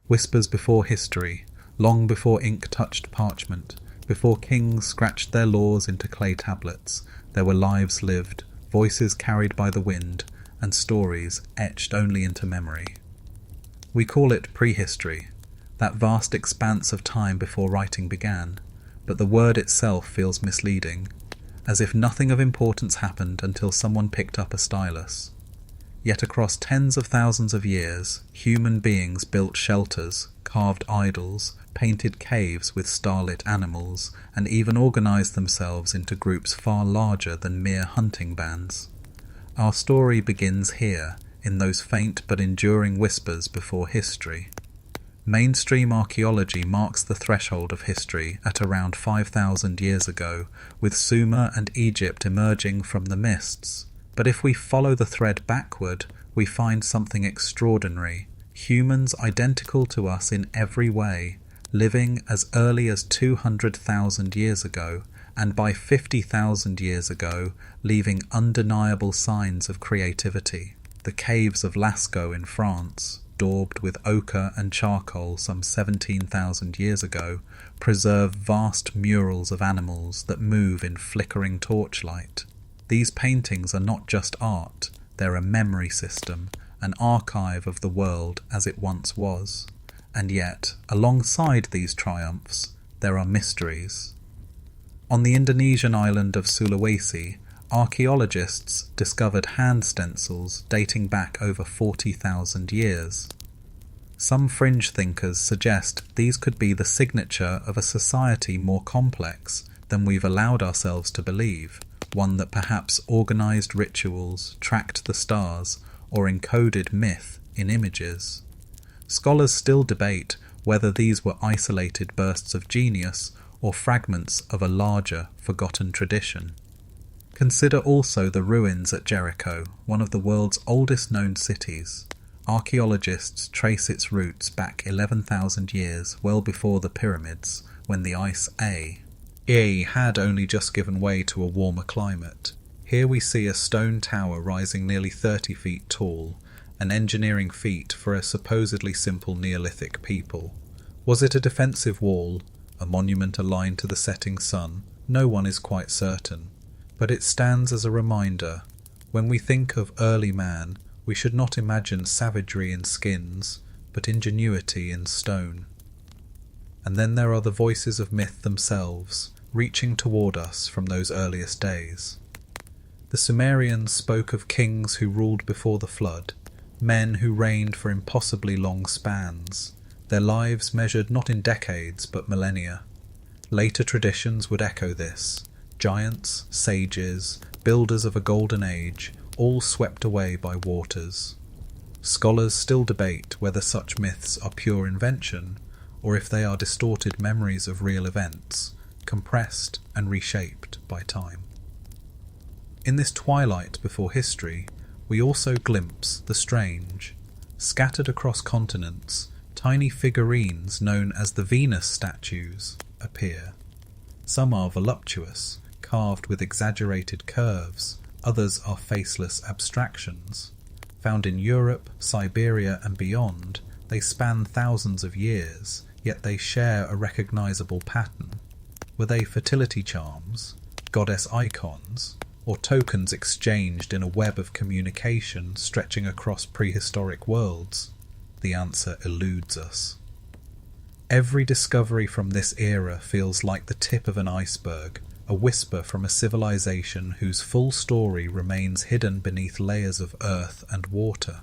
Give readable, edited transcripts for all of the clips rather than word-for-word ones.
Whispers before history, long before ink touched parchment, before kings scratched their laws into clay tablets, there were lives lived, voices carried by the wind, and stories etched only into memory. We call it prehistory, that vast expanse of time before writing began, but the word itself feels misleading, as if nothing of importance happened until someone picked up a stylus. Yet across tens of thousands of years, human beings built shelters, carved idols, painted caves with starlit animals, and even organized themselves into groups far larger than mere hunting bands. Our story begins here, in those faint but enduring whispers before history. Mainstream archaeology marks the threshold of history at around 5,000 years ago, with Sumer and Egypt emerging from the mists. But if we follow the thread backward, we find something extraordinary. Humans identical to us in every way, living as early as 200,000 years ago, and by 50,000 years ago, leaving undeniable signs of creativity. The caves of Lascaux in France, daubed with ochre and charcoal some 17,000 years ago, preserve vast murals of animals that move in flickering torchlight. These paintings are not just art, they're a memory system, an archive of the world as it once was. And yet, alongside these triumphs, there are mysteries. On the Indonesian island of Sulawesi, archaeologists discovered hand stencils dating back over 40,000 years. Some fringe thinkers suggest these could be the signature of a society more complex than we've allowed ourselves to believe, one that perhaps organized rituals, tracked the stars, or encoded myth in images. Scholars still debate whether these were isolated bursts of genius or fragments of a larger, forgotten tradition. Consider also the ruins at Jericho, one of the world's oldest known cities. Archaeologists trace its roots back 11,000 years, well before the pyramids, when the ice A had only just given way to a warmer climate. Here we see a stone tower rising nearly 30 feet tall, an engineering feat for a supposedly simple Neolithic people. Was it a defensive wall, a monument aligned to the setting sun? No one is quite certain. But it stands as a reminder. When we think of early man, we should not imagine savagery in skins, but ingenuity in stone. And then there are the voices of myth themselves, reaching toward us from those earliest days. The Sumerians spoke of kings who ruled before the flood, men who reigned for impossibly long spans, their lives measured not in decades but millennia. Later traditions would echo this. Giants, sages, builders of a golden age, all swept away by waters. Scholars still debate whether such myths are pure invention, or if they are distorted memories of real events, compressed and reshaped by time. In this twilight before history, we also glimpse the strange. Scattered across continents, tiny figurines known as the Venus statues appear. Some are voluptuous, carved with exaggerated curves, others are faceless abstractions. Found in Europe, Siberia and beyond, they span thousands of years, yet they share a recognizable pattern. Were they fertility charms, goddess icons, or tokens exchanged in a web of communication stretching across prehistoric worlds? The answer eludes us. Every discovery from this era feels like the tip of an iceberg, a whisper from a civilization whose full story remains hidden beneath layers of earth and water.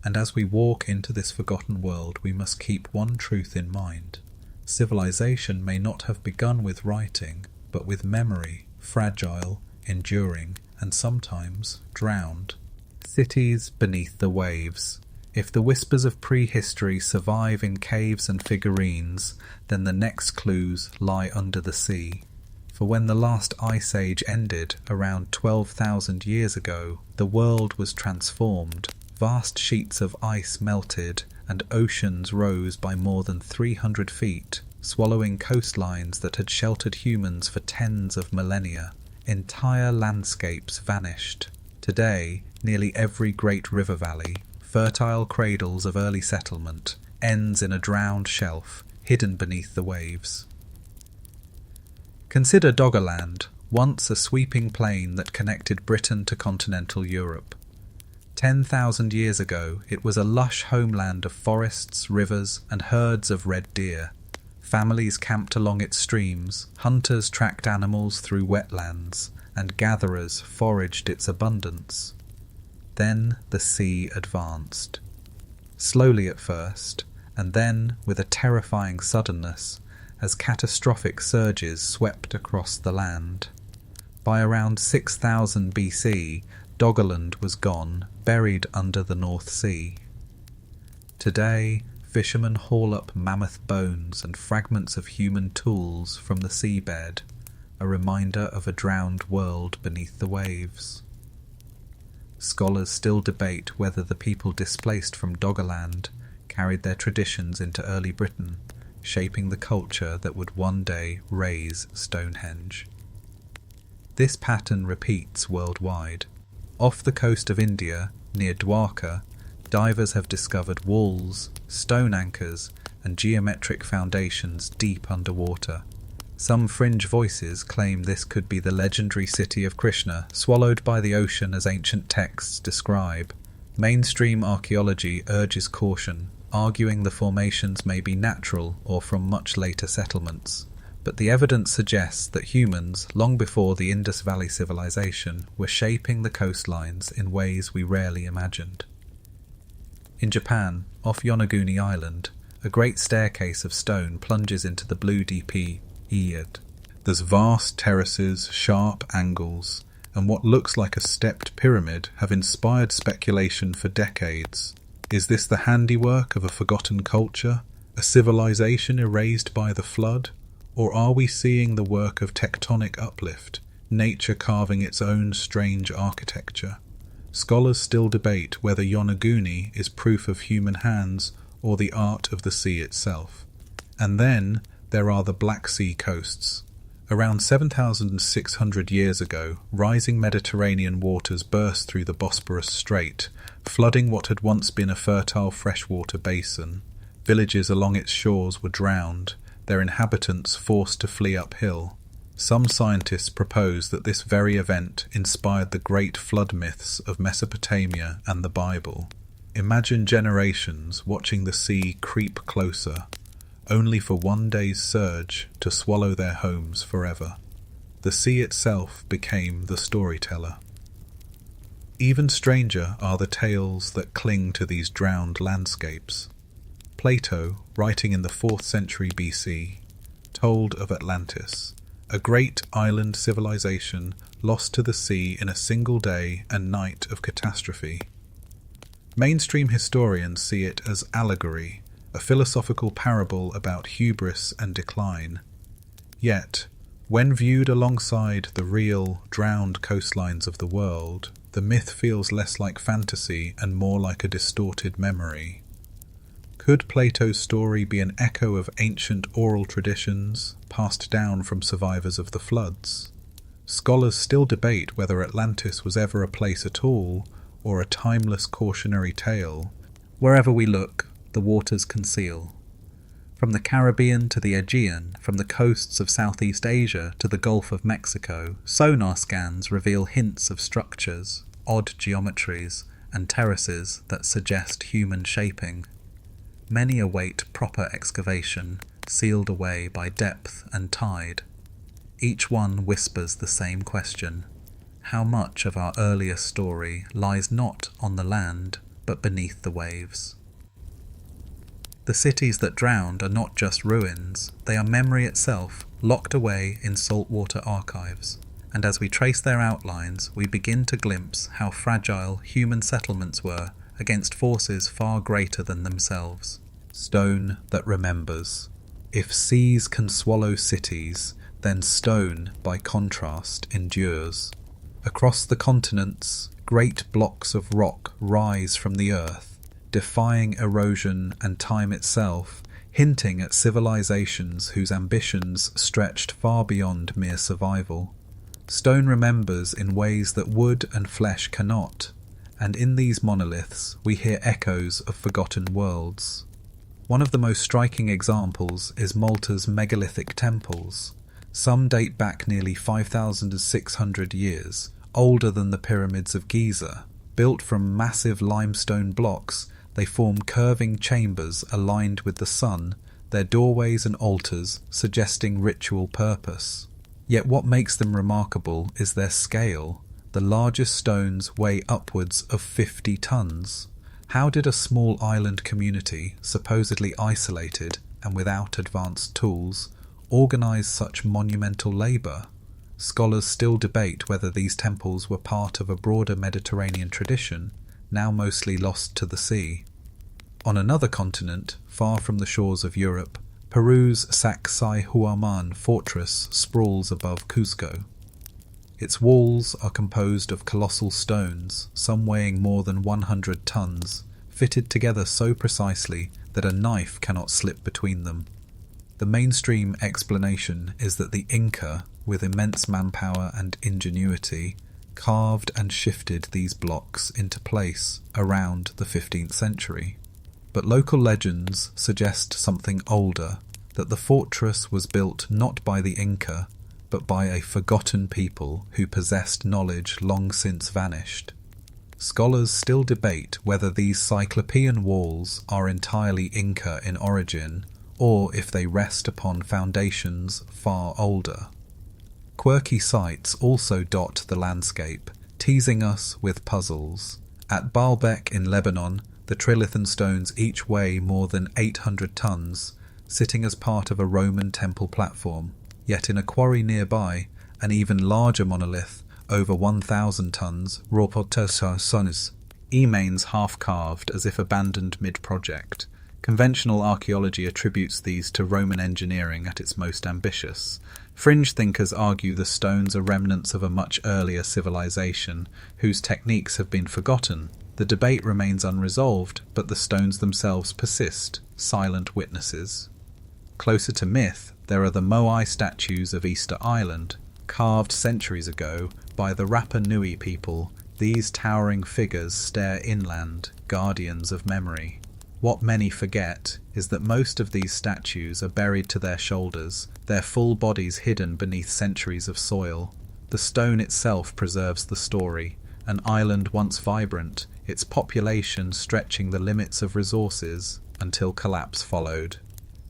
And as we walk into this forgotten world, we must keep one truth in mind. Civilization may not have begun with writing, but with memory, fragile, enduring, and sometimes drowned. Cities beneath the waves. If the whispers of prehistory survive in caves and figurines, then the next clues lie under the sea. For when the last ice age ended, around 12,000 years ago, the world was transformed. Vast sheets of ice melted, and oceans rose by more than 300 feet, swallowing coastlines that had sheltered humans for tens of millennia. Entire landscapes vanished. Today, nearly every great river valley, fertile cradles of early settlement, ends in a drowned shelf, hidden beneath the waves. Consider Doggerland, once a sweeping plain that connected Britain to continental Europe. 10,000 years ago, it was a lush homeland of forests, rivers, and herds of red deer. Families camped along its streams, hunters tracked animals through wetlands, and gatherers foraged its abundance. Then the sea advanced. Slowly at first, and then with a terrifying suddenness, as catastrophic surges swept across the land. By around 6000 BC, Doggerland was gone, buried under the North Sea. Today, fishermen haul up mammoth bones and fragments of human tools from the seabed, a reminder of a drowned world beneath the waves. Scholars still debate whether the people displaced from Doggerland carried their traditions into early Britain, shaping the culture that would one day raise Stonehenge. This pattern repeats worldwide. Off the coast of India, near Dwarka, divers have discovered walls, stone anchors, and geometric foundations deep underwater. Some fringe voices claim this could be the legendary city of Krishna, swallowed by the ocean as ancient texts describe. Mainstream archaeology urges caution, arguing the formations may be natural or from much later settlements. But the evidence suggests that humans, long before the Indus Valley civilization, were shaping the coastlines in ways we rarely imagined. In Japan, off Yonaguni Island, a great staircase of stone plunges into the blue deep. There's vast terraces, sharp angles, and what looks like a stepped pyramid have inspired speculation for decades. Is this the handiwork of a forgotten culture, a civilization erased by the flood? Or are we seeing the work of tectonic uplift, nature carving its own strange architecture? Scholars still debate whether Yonaguni is proof of human hands or the art of the sea itself. And then there are the Black Sea coasts. Around 7,600 years ago, rising Mediterranean waters burst through the Bosporus Strait, flooding what had once been a fertile freshwater basin. Villages along its shores were drowned, their inhabitants forced to flee uphill. Some scientists propose that this very event inspired the great flood myths of Mesopotamia and the Bible. Imagine generations watching the sea creep closer, only for one day's surge to swallow their homes forever. The sea itself became the storyteller. Even stranger are the tales that cling to these drowned landscapes. Plato, writing in the 4th century BC, told of Atlantis, a great island civilization lost to the sea in a single day and night of catastrophe. Mainstream historians see it as allegory, a philosophical parable about hubris and decline. Yet, when viewed alongside the real, drowned coastlines of the world, the myth feels less like fantasy and more like a distorted memory. Could Plato's story be an echo of ancient oral traditions passed down from survivors of the floods? Scholars still debate whether Atlantis was ever a place at all, or a timeless cautionary tale. Wherever we look, the waters conceal. From the Caribbean to the Aegean, from the coasts of Southeast Asia to the Gulf of Mexico, sonar scans reveal hints of structures, odd geometries, and terraces that suggest human shaping. Many await proper excavation, sealed away by depth and tide. Each one whispers the same question: how much of our earlier story lies not on the land, but beneath the waves? The cities that drowned are not just ruins, they are memory itself, locked away in saltwater archives. And as we trace their outlines, we begin to glimpse how fragile human settlements were against forces far greater than themselves. Stone that remembers. If seas can swallow cities, then stone, by contrast, endures. Across the continents, great blocks of rock rise from the earth, defying erosion and time itself, hinting at civilizations whose ambitions stretched far beyond mere survival. Stone remembers in ways that wood and flesh cannot, and in these monoliths we hear echoes of forgotten worlds. One of the most striking examples is Malta's megalithic temples. Some date back nearly 5,600 years, older than the pyramids of Giza. Built from massive limestone blocks, they form curving chambers aligned with the sun, their doorways and altars suggesting ritual purpose. Yet what makes them remarkable is their scale. The largest stones weigh upwards of 50 tons. How did a small island community, supposedly isolated and without advanced tools, organize such monumental labor? Scholars still debate whether these temples were part of a broader Mediterranean tradition, now mostly lost to the sea. On another continent, far from the shores of Europe, Peru's Sacsayhuaman fortress sprawls above Cusco. Its walls are composed of colossal stones, some weighing more than 100 tons, fitted together so precisely that a knife cannot slip between them. The mainstream explanation is that the Inca, with immense manpower and ingenuity, carved and shifted these blocks into place around the 15th century. But local legends suggest something older, that the fortress was built not by the Inca, but by a forgotten people who possessed knowledge long since vanished. Scholars still debate whether these cyclopean walls are entirely Inca in origin, or if they rest upon foundations far older. Quirky sites also dot the landscape, teasing us with puzzles. At Baalbek in Lebanon, the trilithon stones each weigh more than 800 tons, sitting as part of a Roman temple platform. Yet in a quarry nearby, an even larger monolith, over 1,000 tons, remains half-carved as if abandoned mid-project. Conventional archaeology attributes these to Roman engineering at its most ambitious. Fringe thinkers argue the stones are remnants of a much earlier civilization, whose techniques have been forgotten. The debate remains unresolved, but the stones themselves persist, silent witnesses. Closer to myth, there are the Moai statues of Easter Island, carved centuries ago by the Rapa Nui people. These towering figures stare inland, guardians of memory. What many forget is that most of these statues are buried to their shoulders, their full bodies hidden beneath centuries of soil. The stone itself preserves the story, an island once vibrant, its population stretching the limits of resources until collapse followed.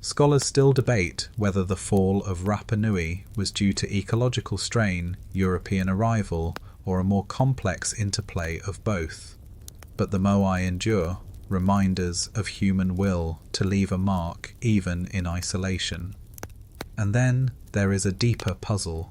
Scholars still debate whether the fall of Rapa Nui was due to ecological strain, European arrival, or a more complex interplay of both. But the Moai endure, reminders of human will to leave a mark even in isolation. And then there is a deeper puzzle.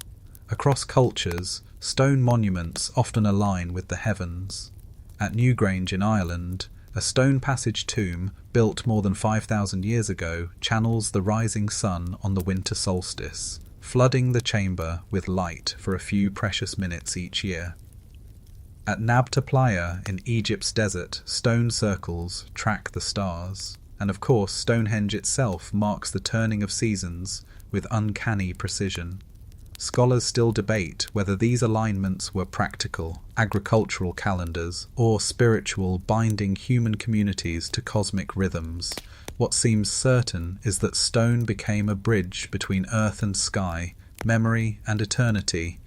Across cultures, stone monuments often align with the heavens. At Newgrange in Ireland, a stone passage tomb, built more than 5,000 years ago, channels the rising sun on the winter solstice, flooding the chamber with light for a few precious minutes each year. At Nabta Playa in Egypt's desert, stone circles track the stars, and of course Stonehenge itself marks the turning of seasons with uncanny precision. Scholars still debate whether these alignments were practical, agricultural calendars, or spiritual, binding human communities to cosmic rhythms. What seems certain is that stone became a bridge between earth and sky, memory and eternity.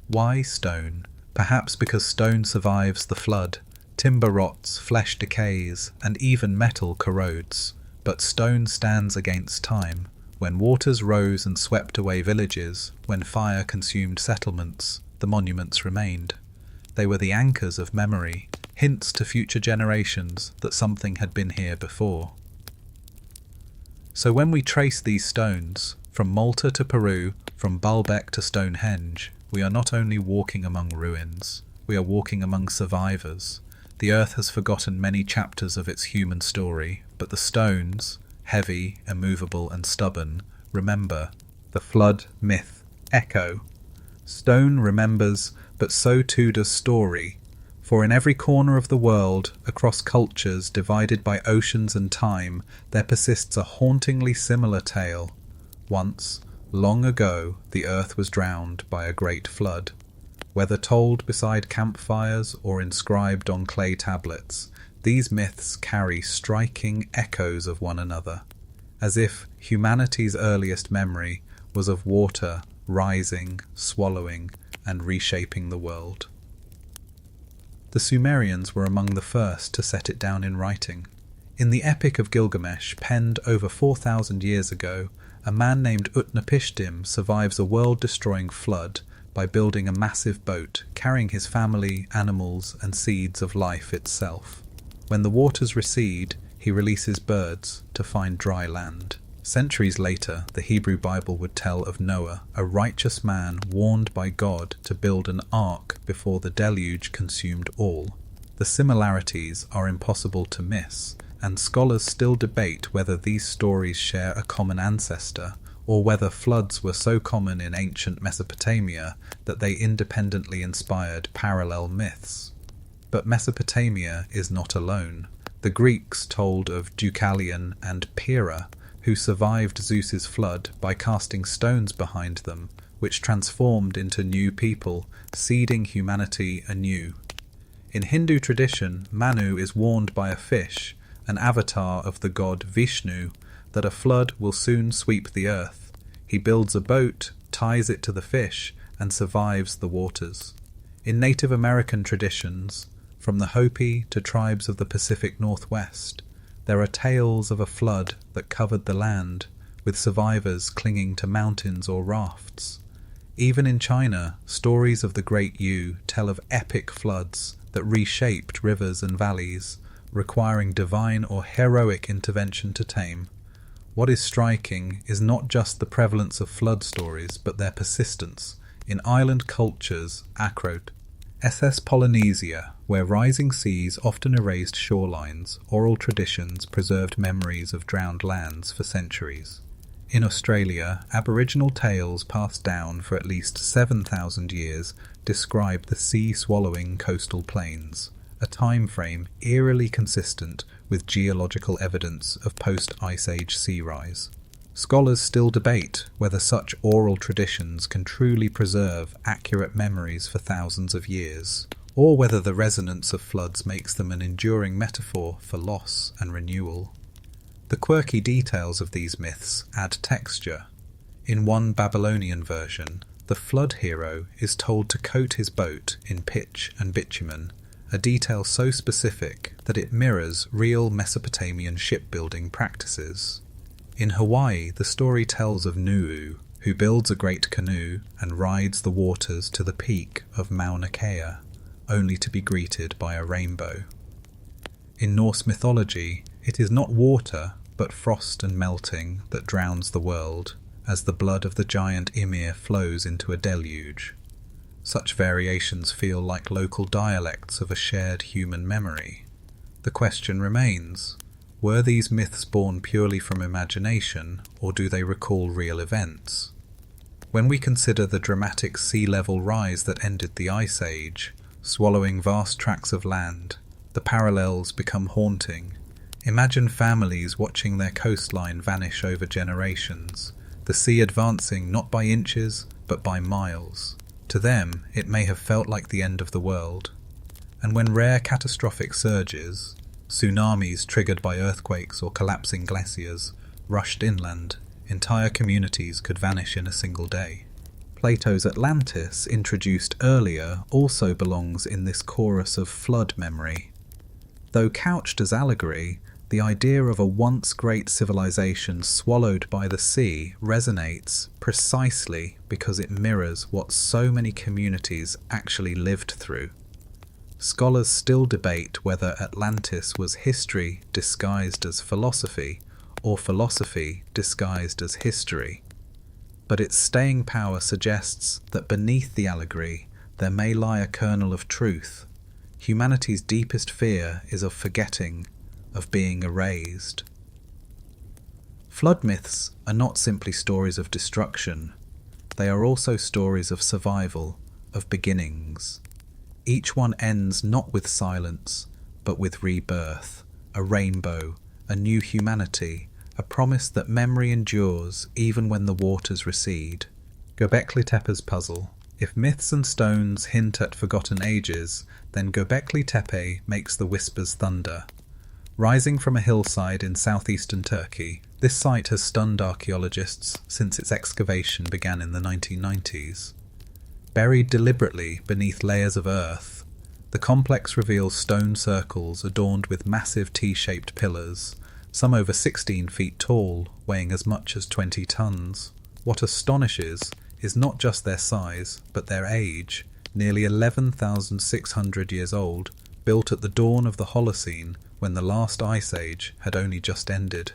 Why stone? Perhaps because stone survives the flood. Timber rots, flesh decays, and even metal corrodes. But stone stands against time. When waters rose and swept away villages, when fire consumed settlements, the monuments remained. They were the anchors of memory, hints to future generations that something had been here before. So when we trace these stones, from Malta to Peru, from Baalbek to Stonehenge, we are not only walking among ruins, we are walking among survivors. The earth has forgotten many chapters of its human story, but the stones, heavy, immovable and stubborn, remember. The flood, myth, echo. Stone remembers, but so too does story. For in every corner of the world, across cultures divided by oceans and time, there persists a hauntingly similar tale. Once, long ago, the earth was drowned by a great flood. Whether told beside campfires or inscribed on clay tablets, these myths carry striking echoes of one another. as if humanity's earliest memory was of water rising, swallowing, and reshaping the world. The Sumerians were among the first to set it down in writing. In the Epic of Gilgamesh, penned over 4,000 years ago, a man named Utnapishtim survives a world-destroying flood by building a massive boat, carrying his family, animals, and seeds of life itself. When the waters recede, he releases birds to find dry land. Centuries later, the Hebrew Bible would tell of Noah, a righteous man warned by God to build an ark before the deluge consumed all. The similarities are impossible to miss, and scholars still debate whether these stories share a common ancestor, or whether floods were so common in ancient Mesopotamia that they independently inspired parallel myths. But Mesopotamia is not alone. The Greeks told of Deucalion and Pyrrha, who survived Zeus's flood by casting stones behind them, which transformed into new people, seeding humanity anew. In Hindu tradition, Manu is warned by a fish, an avatar of the god Vishnu, that a flood will soon sweep the earth. He builds a boat, ties it to the fish, and survives the waters. In Native American traditions, from the Hopi to tribes of the Pacific Northwest, there are tales of a flood that covered the land, with survivors clinging to mountains or rafts. Even in China, stories of the Great Yu tell of epic floods that reshaped rivers and valleys, requiring divine or heroic intervention to tame. What is striking is not just the prevalence of flood stories, but their persistence. In island cultures, Acrode, SS Polynesia, where rising seas often erased shorelines, oral traditions preserved memories of drowned lands for centuries. In Australia, Aboriginal tales passed down for at least 7,000 years describe the sea-swallowing coastal plains, a time frame eerily consistent with geological evidence of post-Ice Age sea rise. Scholars still debate whether such oral traditions can truly preserve accurate memories for thousands of years, or whether the resonance of floods makes them an enduring metaphor for loss and renewal. The quirky details of these myths add texture. In one Babylonian version, the flood hero is told to coat his boat in pitch and bitumen, a detail so specific that it mirrors real Mesopotamian shipbuilding practices. In Hawaii, the story tells of Nu'u, who builds a great canoe and rides the waters to the peak of Mauna Kea, only to be greeted by a rainbow. In Norse mythology, it is not water, but frost and melting that drowns the world, as the blood of the giant Ymir flows into a deluge. Such variations feel like local dialects of a shared human memory. The question remains, were these myths born purely from imagination, or do they recall real events? When we consider the dramatic sea level rise that ended the Ice Age, swallowing vast tracts of land, the parallels become haunting. Imagine families watching their coastline vanish over generations, the sea advancing not by inches, but by miles. To them, it may have felt like the end of the world. And when rare catastrophic surges, tsunamis triggered by earthquakes or collapsing glaciers, rushed inland, entire communities could vanish in a single day. Plato's Atlantis, introduced earlier, also belongs in this chorus of flood memory. Though couched as allegory, the idea of a once great civilization swallowed by the sea resonates precisely because it mirrors what so many communities actually lived through. Scholars still debate whether Atlantis was history disguised as philosophy, or philosophy disguised as history. But its staying power suggests that beneath the allegory there may lie a kernel of truth. Humanity's deepest fear is of forgetting, of being erased. Flood myths are not simply stories of destruction. They are also stories of survival, of beginnings. Each one ends not with silence, but with rebirth, a rainbow, a new humanity, a promise that memory endures even when the waters recede. Göbekli Tepe's puzzle. If myths and stones hint at forgotten ages, then Göbekli Tepe makes the whispers thunder. Rising from a hillside in southeastern Turkey, this site has stunned archaeologists since its excavation began in the 1990s. Buried deliberately beneath layers of earth, the complex reveals stone circles adorned with massive T-shaped pillars, some over 16 feet tall, weighing as much as 20 tons. What astonishes is not just their size, but their age, nearly 11,600 years old, built at the dawn of the Holocene when the last ice age had only just ended.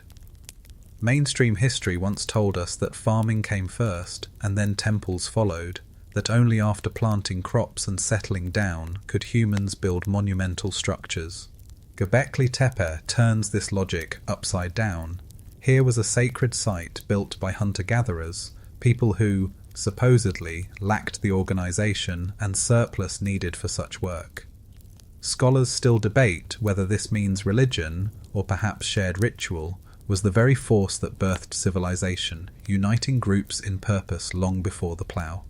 Mainstream history once told us that farming came first and then temples followed, that only after planting crops and settling down could humans build monumental structures. Göbekli Tepe turns this logic upside down. Here was a sacred site built by hunter-gatherers, people who, supposedly, lacked the organization and surplus needed for such work. Scholars still debate whether this means religion, or perhaps shared ritual, was the very force that birthed civilization, uniting groups in purpose long before the plough.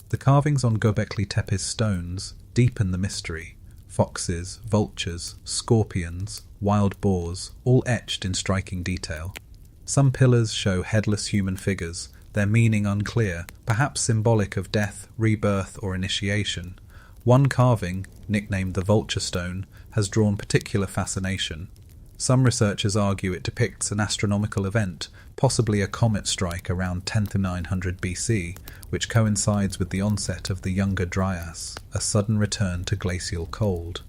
The carvings on Göbekli Tepe's stones deepen the mystery. Foxes, vultures, scorpions, wild boars, all etched in striking detail. Some pillars show headless human figures, their meaning unclear, perhaps symbolic of death, rebirth, or initiation. One carving, nicknamed the Vulture Stone, has drawn particular fascination. Some researchers argue it depicts an astronomical event, possibly a comet strike around 10,900 BC, which coincides with the onset of the Younger Dryas, a sudden return to glacial cold.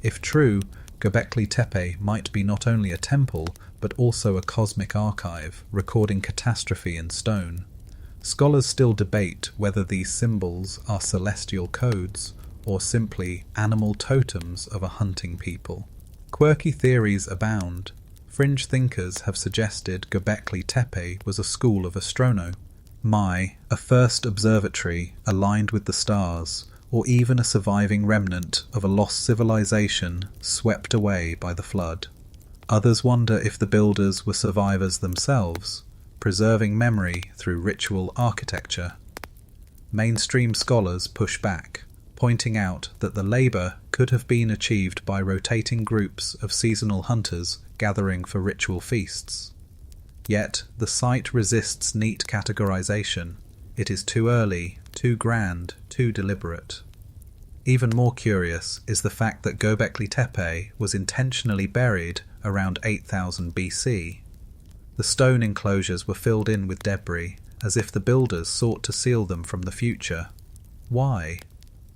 If true, Göbekli Tepe might be not only a temple, but also a cosmic archive, recording catastrophe in stone. Scholars still debate whether these symbols are celestial codes, or simply animal totems of a hunting people. Quirky theories abound. Fringe thinkers have suggested Göbekli Tepe was a school of astronomy, a first observatory aligned with the stars, or even a surviving remnant of a lost civilization swept away by the flood. Others wonder if the builders were survivors themselves, preserving memory through ritual architecture. Mainstream scholars push back, pointing out that the labour could have been achieved by rotating groups of seasonal hunters gathering for ritual feasts. Yet the site resists neat categorization. It is too early, too grand, too deliberate. Even more curious is the fact that Göbekli Tepe was intentionally buried around 8000 BC. The stone enclosures were filled in with debris, as if the builders sought to seal them from the future. Why?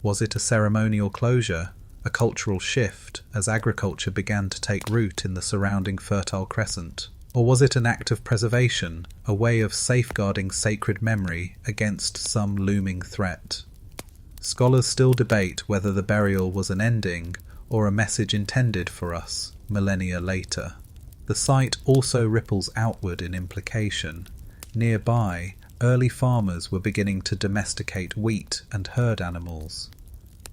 Was it a ceremonial closure, a cultural shift as agriculture began to take root in the surrounding Fertile Crescent? Or was it an act of preservation, a way of safeguarding sacred memory against some looming threat? Scholars still debate whether the burial was an ending or a message intended for us millennia later. The site also ripples outward in implication. Nearby, early farmers were beginning to domesticate wheat and herd animals.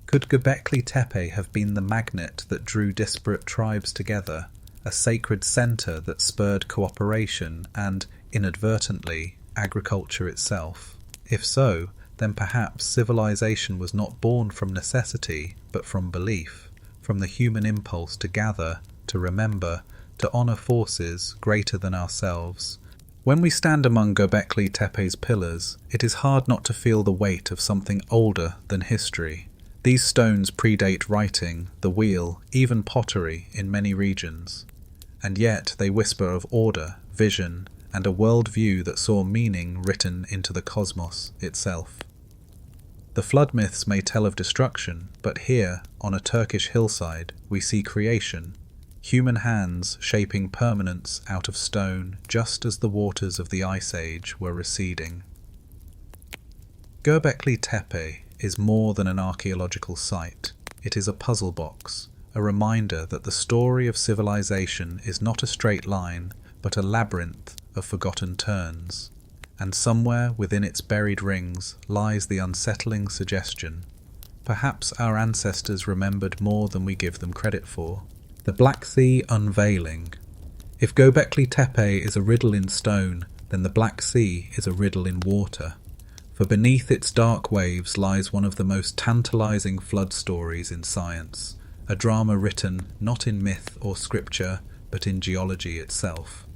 Could Göbekli Tepe have been the magnet that drew disparate tribes together, a sacred centre that spurred cooperation and, inadvertently, agriculture itself? If so, then perhaps civilization was not born from necessity, but from belief, from the human impulse to gather, to remember, to honour forces greater than ourselves. When we stand among Göbekli Tepe's pillars, it is hard not to feel the weight of something older than history. These stones predate writing, the wheel, even pottery in many regions. And yet they whisper of order, vision, and a world-view that saw meaning written into the cosmos itself. The flood myths may tell of destruction, but here, on a Turkish hillside, we see creation, human hands shaping permanence out of stone just as the waters of the Ice Age were receding. Göbekli Tepe is more than an archaeological site. It is a puzzle box, a reminder that the story of civilization is not a straight line, but a labyrinth of forgotten turns. And somewhere within its buried rings lies the unsettling suggestion. Perhaps our ancestors remembered more than we give them credit for. The Black Sea unveiling. If Göbekli Tepe is a riddle in stone, then the Black Sea is a riddle in water. For beneath its dark waves lies one of the most tantalizing flood stories in science, a drama written not in myth or scripture, but in geology itself.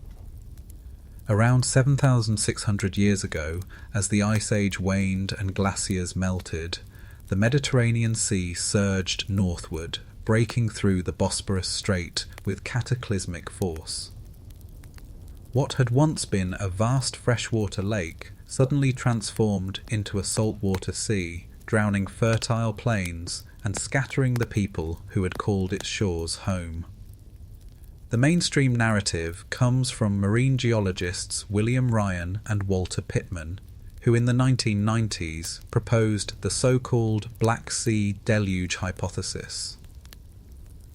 Around 7,600 years ago, as the Ice Age waned and glaciers melted, the Mediterranean Sea surged northward, breaking through the Bosporus Strait with cataclysmic force. What had once been a vast freshwater lake suddenly transformed into a saltwater sea, drowning fertile plains and scattering the people who had called its shores home. The mainstream narrative comes from marine geologists William Ryan and Walter Pittman, who in the 1990s proposed the so-called Black Sea deluge hypothesis.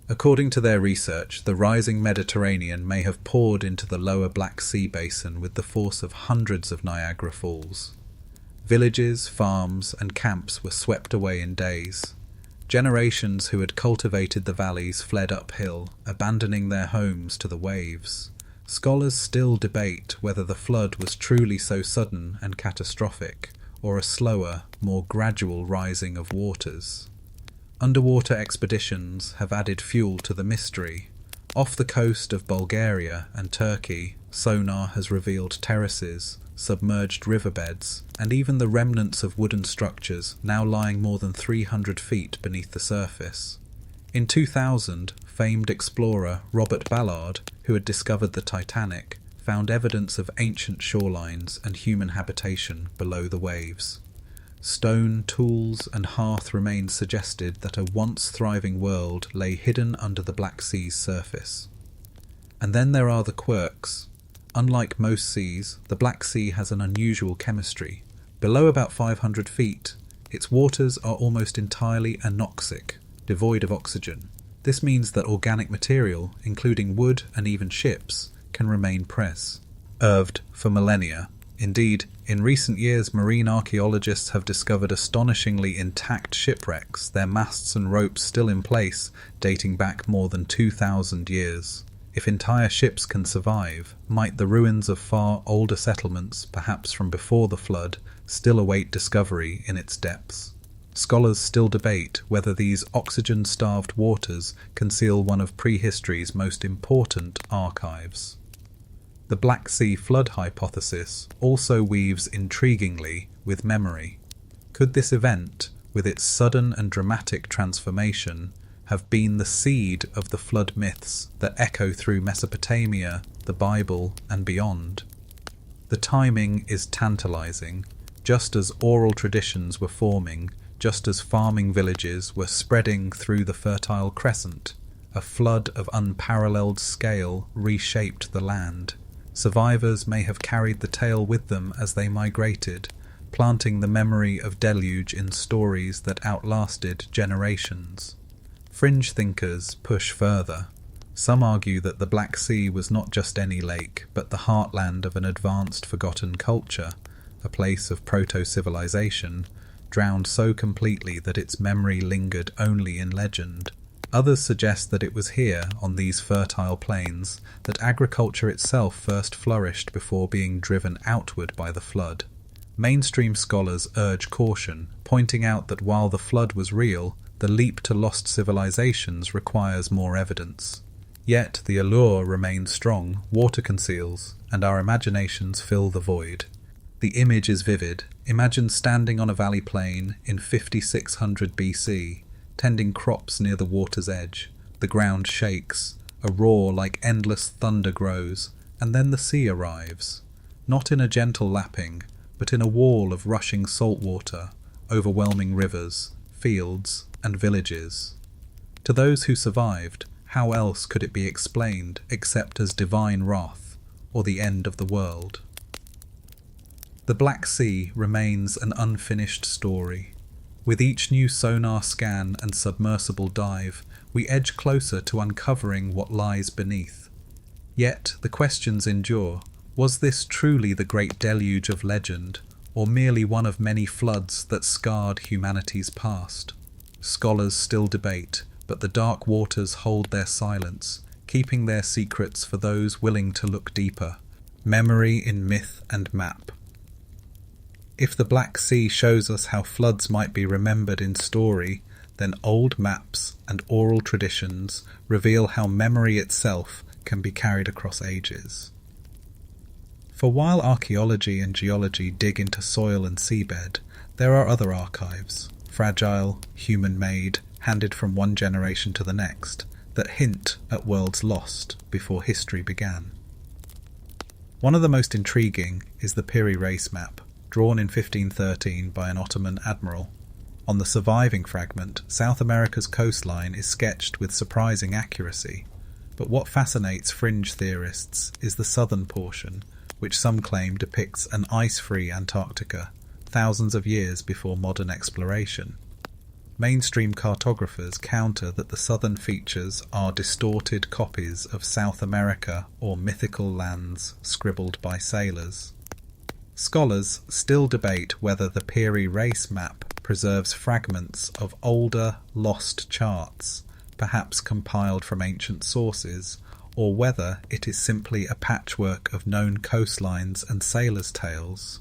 According to their research, the rising Mediterranean may have poured into the lower Black Sea basin with the force of hundreds of Niagara Falls. Villages, farms, and camps were swept away in days. Generations who had cultivated the valleys fled uphill, abandoning their homes to the waves. Scholars still debate whether the flood was truly so sudden and catastrophic, or a slower, more gradual rising of waters. Underwater expeditions have added fuel to the mystery. Off the coast of Bulgaria and Turkey, sonar has revealed terraces, submerged riverbeds, and even the remnants of wooden structures now lying more than 300 feet beneath the surface. In 2000, famed explorer Robert Ballard, who had discovered the Titanic, found evidence of ancient shorelines and human habitation below the waves. Stone, tools, and hearth remains suggested that a once thriving world lay hidden under the Black Sea's surface. And then there are the quirks. Unlike most seas, the Black Sea has an unusual chemistry. Below about 500 feet, its waters are almost entirely anoxic, devoid of oxygen. This means that organic material, including wood and even ships, can remain preserved for millennia. Indeed, in recent years marine archaeologists have discovered astonishingly intact shipwrecks, their masts and ropes still in place, dating back more than 2,000 years. If entire ships can survive, might the ruins of far older settlements, perhaps from before the flood, still await discovery in its depths? Scholars still debate whether these oxygen-starved waters conceal one of prehistory's most important archives. The Black Sea flood hypothesis also weaves intriguingly with memory. Could this event, with its sudden and dramatic transformation, have been the seed of the flood myths that echo through Mesopotamia, the Bible, and beyond? The timing is tantalizing. Just as oral traditions were forming, just as farming villages were spreading through the Fertile Crescent, a flood of unparalleled scale reshaped the land. Survivors may have carried the tale with them as they migrated, planting the memory of deluge in stories that outlasted generations. Fringe thinkers push further. Some argue that the Black Sea was not just any lake, but the heartland of an advanced forgotten culture, a place of proto-civilization, drowned so completely that its memory lingered only in legend. Others suggest that it was here, on these fertile plains, that agriculture itself first flourished before being driven outward by the flood. Mainstream scholars urge caution, pointing out that while the flood was real, the leap to lost civilizations requires more evidence. Yet the allure remains strong, water conceals, and our imaginations fill the void. The image is vivid. Imagine standing on a valley plain in 5600 BC, tending crops near the water's edge. The ground shakes, a roar like endless thunder grows, and then the sea arrives. Not in a gentle lapping, but in a wall of rushing salt water, overwhelming rivers, fields, and villages. To those who survived, how else could it be explained except as divine wrath, or the end of the world? The Black Sea remains an unfinished story. With each new sonar scan and submersible dive, we edge closer to uncovering what lies beneath. Yet the questions endure. Was this truly the great deluge of legend, or merely one of many floods that scarred humanity's past? Scholars still debate, but the dark waters hold their silence, keeping their secrets for those willing to look deeper. Memory in myth and map. If the Black Sea shows us how floods might be remembered in story, then old maps and oral traditions reveal how memory itself can be carried across ages. For while archaeology and geology dig into soil and seabed, there are other archives, fragile, human-made, handed from one generation to the next, that hint at worlds lost before history began. One of the most intriguing is the Piri Reis map, drawn in 1513 by an Ottoman admiral. On the surviving fragment, South America's coastline is sketched with surprising accuracy, but what fascinates fringe theorists is the southern portion, which some claim depicts an ice-free Antarctica, thousands of years before modern exploration. Mainstream cartographers counter that the southern features are distorted copies of South America or mythical lands scribbled by sailors. Scholars still debate whether the Piri Reis map preserves fragments of older, lost charts, perhaps compiled from ancient sources, or whether it is simply a patchwork of known coastlines and sailors' tales.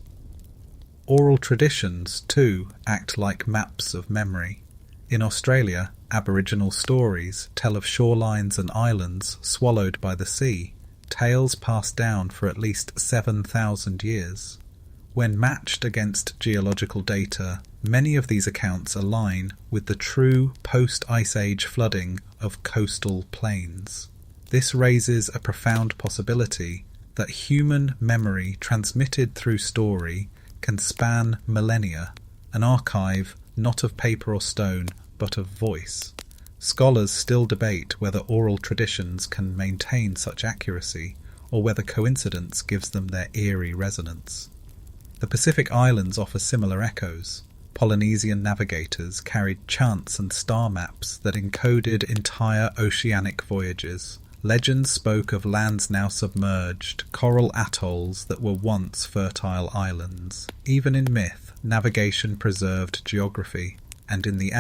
Oral traditions, too, act like maps of memory. In Australia, Aboriginal stories tell of shorelines and islands swallowed by the sea, tales passed down for at least 7,000 years. When matched against geological data, many of these accounts align with the true post-Ice Age flooding of coastal plains. This raises a profound possibility that human memory transmitted through story can span millennia, an archive not of paper or stone, but of voice. Scholars still debate whether oral traditions can maintain such accuracy, or whether coincidence gives them their eerie resonance. The Pacific Islands offer similar echoes. Polynesian navigators carried chants and star maps that encoded entire oceanic voyages. Legends spoke of lands now submerged, coral atolls that were once fertile islands. Even in myth, navigation preserved geography, and in the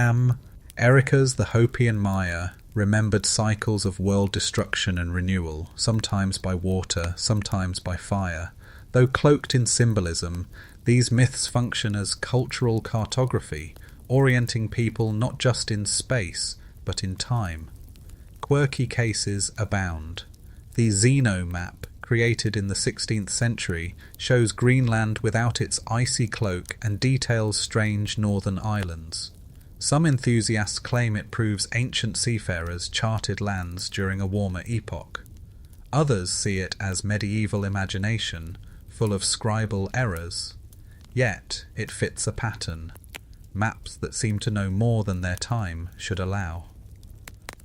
Erica's the Hopi and Maya remembered cycles of world destruction and renewal, sometimes by water, sometimes by fire. Though cloaked in symbolism, these myths function as cultural cartography, orienting people not just in space, but in time. Quirky cases abound. The Zeno map, created in the 16th century, shows Greenland without its icy cloak and details strange northern islands. Some enthusiasts claim it proves ancient seafarers charted lands during a warmer epoch. Others see it as medieval imagination, full of scribal errors. Yet it fits a pattern. Maps that seem to know more than their time should allow.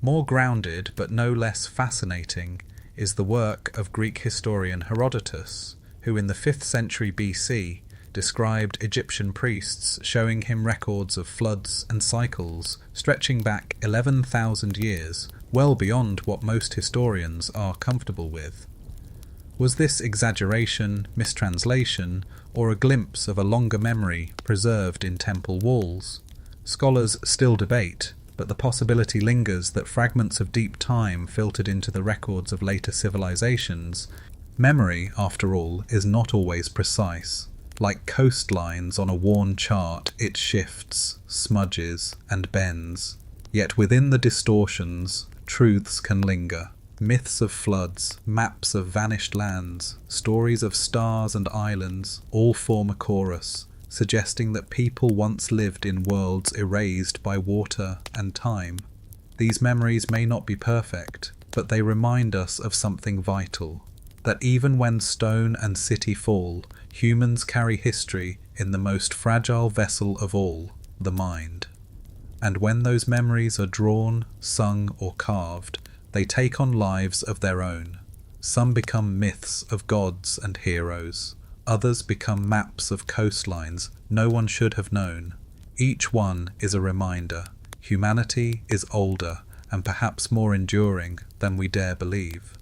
More grounded, but no less fascinating, is the work of Greek historian Herodotus, who in the 5th century BC described Egyptian priests showing him records of floods and cycles stretching back 11,000 years, well beyond what most historians are comfortable with. Was this exaggeration, mistranslation, or a glimpse of a longer memory preserved in temple walls? Scholars still debate, but the possibility lingers that fragments of deep time filtered into the records of later civilizations. Memory, after all, is not always precise. Like coastlines on a worn chart, it shifts, smudges, and bends. Yet within the distortions, truths can linger. Myths of floods, maps of vanished lands, stories of stars and islands all form a chorus, suggesting that people once lived in worlds erased by water and time. These memories may not be perfect, but they remind us of something vital, that even when stone and city fall, humans carry history in the most fragile vessel of all, the mind. And when those memories are drawn, sung, or carved, they take on lives of their own. Some become myths of gods and heroes. Others become maps of coastlines no one should have known. Each one is a reminder. Humanity is older and perhaps more enduring than we dare believe.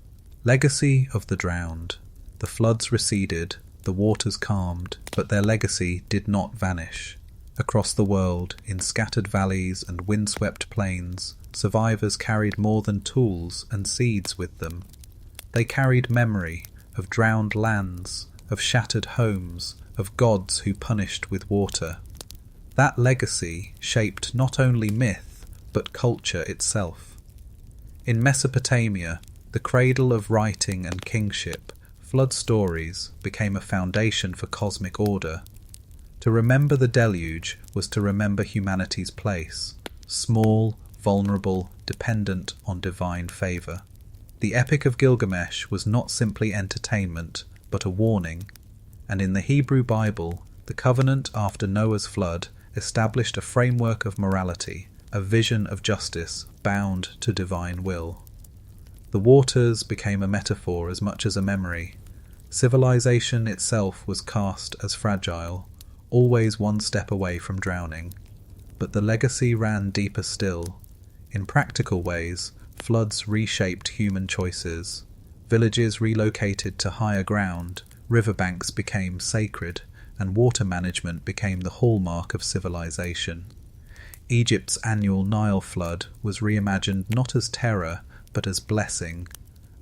Legacy of the drowned. The floods receded, the waters calmed, but their legacy did not vanish. Across the world, in scattered valleys and windswept plains, survivors carried more than tools and seeds with them. They carried memory of drowned lands, of shattered homes, of gods who punished with water. That legacy shaped not only myth, but culture itself. In Mesopotamia, the cradle of writing and kingship, flood stories became a foundation for cosmic order. To remember the deluge was to remember humanity's place, small, vulnerable, dependent on divine favour. The Epic of Gilgamesh was not simply entertainment, but a warning, and in the Hebrew Bible, the covenant after Noah's flood established a framework of morality, a vision of justice bound to divine will. The waters became a metaphor as much as a memory. Civilization itself was cast as fragile, always one step away from drowning. But the legacy ran deeper still. In practical ways, floods reshaped human choices. Villages relocated to higher ground, riverbanks became sacred, and water management became the hallmark of civilization. Egypt's annual Nile flood was reimagined not as terror, but as blessing,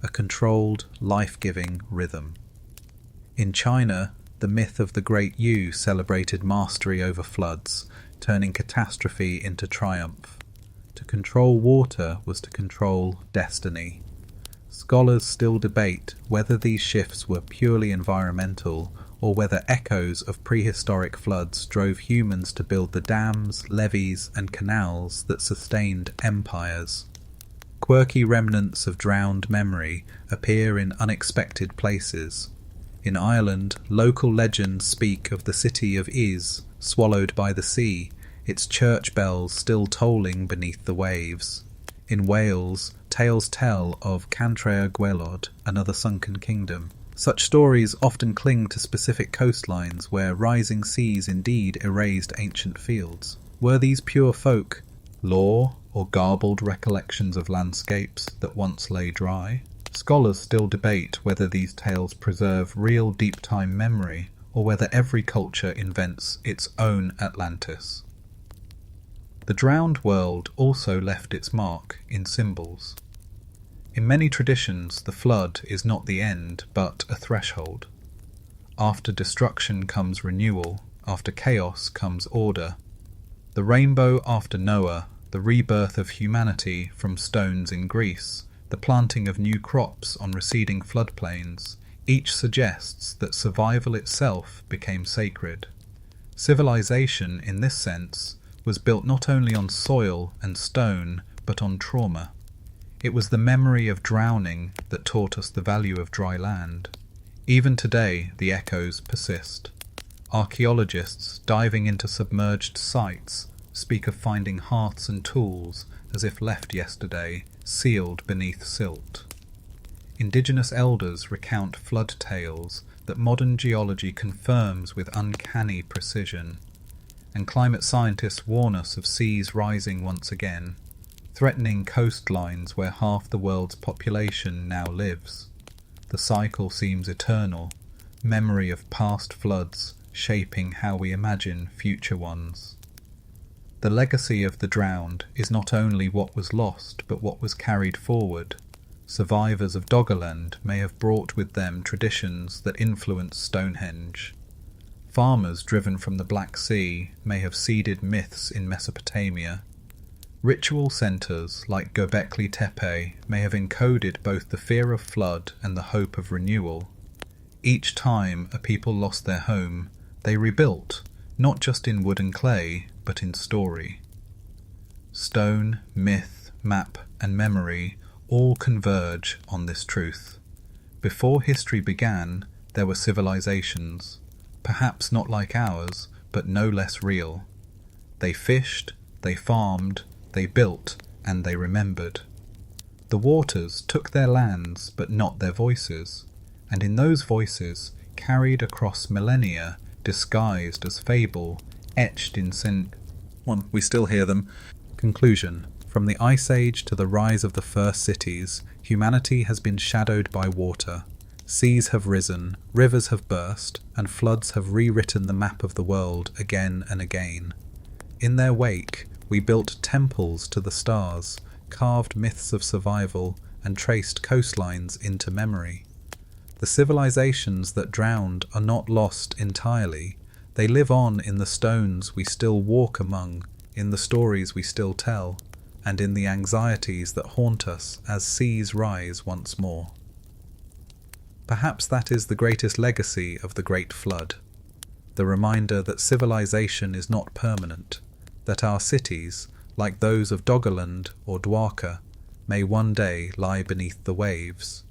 a controlled, life-giving rhythm. In China, the myth of the Great Yu celebrated mastery over floods, turning catastrophe into triumph. To control water was to control destiny. Scholars still debate whether these shifts were purely environmental or whether echoes of prehistoric floods drove humans to build the dams, levees, and canals that sustained empires. Quirky remnants of drowned memory appear in unexpected places. In Ireland, local legends speak of the city of Is, swallowed by the sea, its church bells still tolling beneath the waves. In Wales, tales tell of Cantre'r Gwelod, another sunken kingdom. Such stories often cling to specific coastlines where rising seas indeed erased ancient fields. Were these pure folk lore or garbled recollections of landscapes that once lay dry? Scholars still debate whether these tales preserve real deep-time memory or whether every culture invents its own Atlantis. The drowned world also left its mark in symbols. In many traditions, the flood is not the end, but a threshold. After destruction comes renewal, after chaos comes order. The rainbow after Noah, the rebirth of humanity from stones in Greece, the planting of new crops on receding floodplains, each suggests that survival itself became sacred. Civilization, in this sense, was built not only on soil and stone, but on trauma. It was the memory of drowning that taught us the value of dry land. Even today, the echoes persist. Archaeologists diving into submerged sites speak of finding hearths and tools as if left yesterday, sealed beneath silt. Indigenous elders recount flood tales that modern geology confirms with uncanny precision, and climate scientists warn us of seas rising once again, threatening coastlines where half the world's population now lives. The cycle seems eternal, memory of past floods shaping how we imagine future ones. The legacy of the drowned is not only what was lost, but what was carried forward. Survivors of Doggerland may have brought with them traditions that influenced Stonehenge. Farmers driven from the Black Sea may have seeded myths in Mesopotamia. Ritual centres like Göbekli Tepe may have encoded both the fear of flood and the hope of renewal. Each time a people lost their home, they rebuilt, not just in wood and clay, but in story. Stone, myth, map, and memory all converge on this truth. Before history began, there were civilizations, perhaps not like ours, but no less real. They fished, they farmed, they built, and they remembered. The waters took their lands, but not their voices, and in those voices, carried across millennia, disguised as fable, etched in we still hear them. Conclusion. From the Ice Age to the rise of the first cities, humanity has been shadowed by water. Seas have risen, rivers have burst, and floods have rewritten the map of the world again and again. In their wake, we built temples to the stars, carved myths of survival, and traced coastlines into memory. The civilizations that drowned are not lost entirely. They live on in the stones we still walk among, in the stories we still tell. and in the anxieties that haunt us as seas rise once more. Perhaps that is the greatest legacy of the Great Flood, the reminder that civilization is not permanent, that our cities, like those of Doggerland or Dwarka, may one day lie beneath the waves.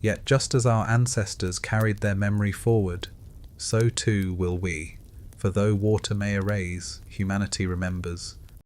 Yet just as our ancestors carried their memory forward, so too will we, for though water may erase, humanity remembers,